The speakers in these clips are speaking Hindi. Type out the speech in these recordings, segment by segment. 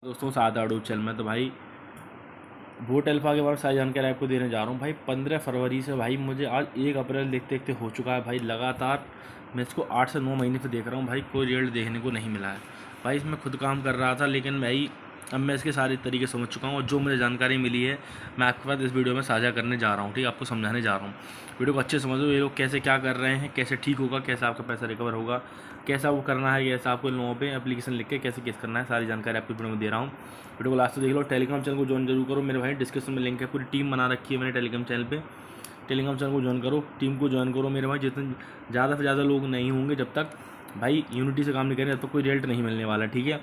दोस्तों साथ आड़ू चल में तो भाई बोट अल्फा के बारे में सारी जानकारी आपको देने जा रहा हूँ भाई। 15 फरवरी से भाई मुझे आज 1 अप्रैल देखते देखते हो चुका है भाई। लगातार मैं इसको 8 से 9 महीने से देख रहा हूँ भाई, कोई रिजल्ट देखने को नहीं मिला है भाई। इसमें खुद काम कर रहा था लेकिन भाई अब मैं इसके सारे तरीके समझ चुका हूँ और जो मुझे जानकारी मिली है मैं आपके पास इस वीडियो में साझा करने जा रहा हूँ। ठीक है, आपको समझाने जा रहा हूँ। वीडियो को अच्छे समझो, ये लोग कैसे क्या कर रहे हैं, कैसे ठीक होगा, कैसे आपका पैसा रिकवर होगा, कैसा वो करना है, कैसा आपको इन लोगों पे एप्लीकेशन लिख के कैसे केस करना है, सारी जानकारी आपको वीडियो में दे रहा हूँ। वीडियो को लास्ट तक देख लो। टेलीग्राम चैनल को ज्वाइन जरूर करो मेरे भाई, डिस्क्रिप्शन में लिंक है। पूरी टीम बना रखी है मैंने टेलीग्राम चैनल पे। टेलीग्राम चैनल को ज्वाइन करो, टीम को ज्वाइन करो मेरे भाई। जितने ज़्यादा से ज़्यादा लोग नहीं होंगे जब तक भाई यूनिटी से काम नहीं करेंगे तब तक कोई रिजल्ट नहीं मिलने वाला, ठीक है।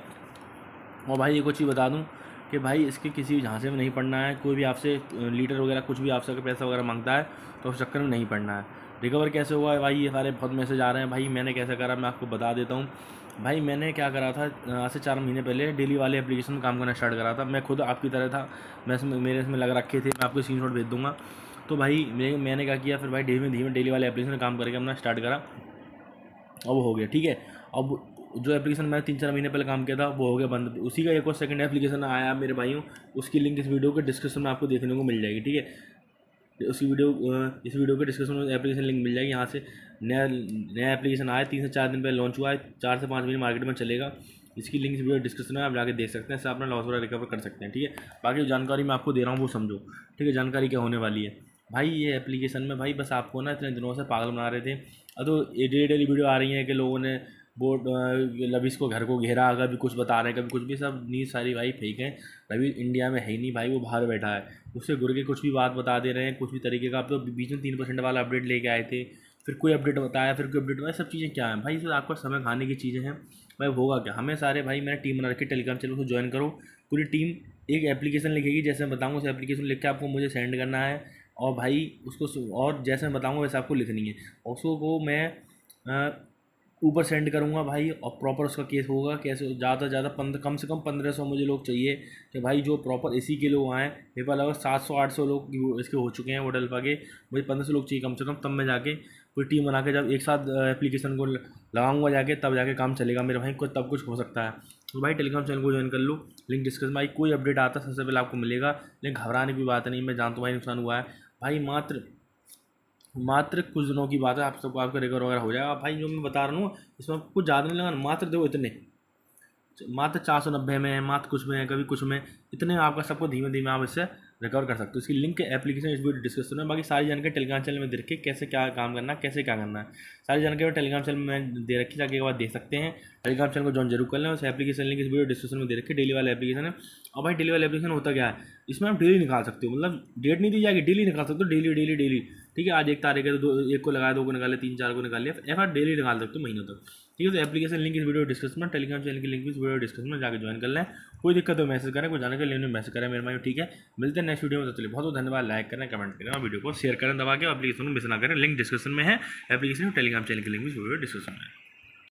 और भाई एक और चीज़ बता दूँ कि भाई इसके किसी झांसे में नहीं पड़ना है। कोई भी आपसे लीडर वगैरह कुछ भी आपसे पैसा वगैरह मांगता है तो उस चक्कर में नहीं पड़ना है। रिकवर कैसे हुआ है भाई, ये सारे बहुत मैसेज आ रहे हैं भाई। मैंने कैसे करा मैं आपको बता देता हूँ भाई। मैंने क्या करा था, आज से 4 महीने पहले डेली वाले एप्लीकेशन में काम करना स्टार्ट करा था। मैं खुद आपकी तरह था, मेरे इसमें लग रखे थे, मैं आपको स्क्रीनशॉट भेज दूँगा। तो भाई मैंने क्या किया फिर भाई, धीमे धीमे डेली वाले एप्लीकेशन में काम करके अपना स्टार्ट करा और वो हो गया, ठीक है। अब जो एप्लीकेशन मैंने 3-4 महीने पहले काम किया था वो हो गया बंद। उसी का एक और सेकंड एप्लीकेशन आया मेरे भाइयों, उसकी लिंक इस वीडियो के डिस्क्रिप्शन में आपको देखने को मिल जाएगी, ठीक है। इस वीडियो के डिस्क्रिप्शन में एप्लीकेशन लिंक मिल जाएगी। यहाँ से नया एप्लीकेशन आया, 3 से 4 दिन पहले लॉन्च हुआ है, 4 से 5 महीने मार्केट में चलेगा। इसकी लिंक इस वीडियो डिस्क्रिप्शन में आप जाके देख सकते हैं, इससे अपना लॉस वगैरह रिकवर कर सकते हैं, ठीक है। बाकी जो जानकारी मैं आपको दे रहा हूँ वो समझो, ठीक है। जानकारी क्या होने वाली है भाई, ये एप्लीकेशन में भाई बस आपको ना इतने दिनों से पागल बना रहे थे। अब तो ये डेली वीडियो आ रही है कि लोगों ने बोर्ड लविश को घर को घेरा, कभी कुछ बता रहे हैं, कभी कुछ भी, सब न्यूज़ सारी भाई फेक है। रवि इंडिया में है ही नहीं भाई, वो बाहर बैठा है। उससे गुर के कुछ भी बात बता दे रहे हैं, कुछ भी तरीके का। आप तो बीच में 3% वाला अपडेट लेके आए थे, फिर कोई अपडेट बताया, फिर कोई अपडेट बताया। सब चीज़ें क्या हैं भाई, इसमें आपका समय खाने की चीज़ें हैं भाई। होगा क्या, हमें सारे भाई मैंने टीम बना रखी है टेलीग्राम चैनल को ज्वाइन करो। पूरी टीम एक एप्लीकेशन लिखेगी, जैसे मैं बताऊँगा उस एप्लीकेशन लिख के आपको मुझे सेंड करना है। और भाई उसको और जैसे मैं बताऊँगा वैसे आपको लिखनी है। उसको को मैं ऊपर सेंड करूँगा भाई, और प्रॉपर उसका केस होगा। कैसे ज़्यादा से ज़्यादा कम से कम 1500 मुझे लोग चाहिए कि भाई जो प्रॉपर इसी के लोग आएँ। मेरे पास लगभग 700-800 लोग इसके हो चुके हैं वोट अल्फा के। मुझे 1500 लोग चाहिए कम से कम, तब मैं जाके पूरी टीम बना के जब एक साथ एप्लीकेशन को लगाऊंगा जाके, तब जाके काम चलेगा मेरे भाई। तब कुछ हो सकता है। तो भाई टेलीग्राम चैनल को ज्वाइन कर लो, लिंक डिस्कस भाई। कोई अपडेट आता है सबसे पहले आपको मिलेगा, लेकिन घबराने की बात नहीं। मैं जानता हूँ भाई नुकसान हुआ है भाई, मात्र कुछ दिनों की बात है, आप सबको आपका रिकवर वगैरह हो जाएगा भाई। जो मैं बता रहा हूँ इसमें कुछ ज़्यादा नहीं लगा, मात्र दो इतने, मात्र 490 में, मात्र कुछ में, कभी कुछ में, इतने आपका सबको धीमे धीमे आप इससे रिकवर कर सकते हो। इसकी लिंक एप्लीकेशन इस वीडियो डिस्कशन में। बाकी सारी जानकारी टेलीग्राम चैनल में दे रखी है, कैसे क्या काम करना है, कैसे क्या करना है, सारी जानकारी टेलीग्राम चैनल में दे रखी है, जाके एक बार देख सकते हैं। टेलीग्राम चैनल को ज्वाइन जरूर कर लें। उस एप्लीकेशन लिंक इस वीडियो डिस्क्रिप्शन में दे रखी है, डेली वाला एप्लीकेशन है। और भाई डेली वाला एप्लीकेशन होता क्या है, इसमें आप डेली निकाल सकते हो, मतलब डेट नहीं दी जाएगी, डेली निकाल सकते हो, डेली डेली डेली, ठीक है। आज 1 तारीख है तो एक को लगाया, 2 को निकाले, 3-4 को निकाल लिया, ऐसा डेली निकाल सकते हो महीनों तक, ठीक है। तो एप्लीकेशन लिंक इस वीडियो डिस्क्रिप्शन में, टेलीग्राम चैनल की लिंक भी इस वीडियो डिस्क्रिप्शन में, जाकर ज्वाइन कर लें। कोई दिक्कत हो मैसेज करें, कोई जानकारी लेने में मैसेज करें मेरे भाई, ठीक है। मिलते हैं नेक्स्ट वीडियो में, तो चलिए बहुत बहुत धन्यवाद। लाइक करें, कमेंट करें और वीडियो को शेयर करें दबा के। एप्लीकेशन को मिस ना करें, लिंक डिस्क्रिप्शन में है एप्लीकेशन, टेलीग्राम चैनल की लिंक भी इस वीडियो डिस्क्रिप्शन में है।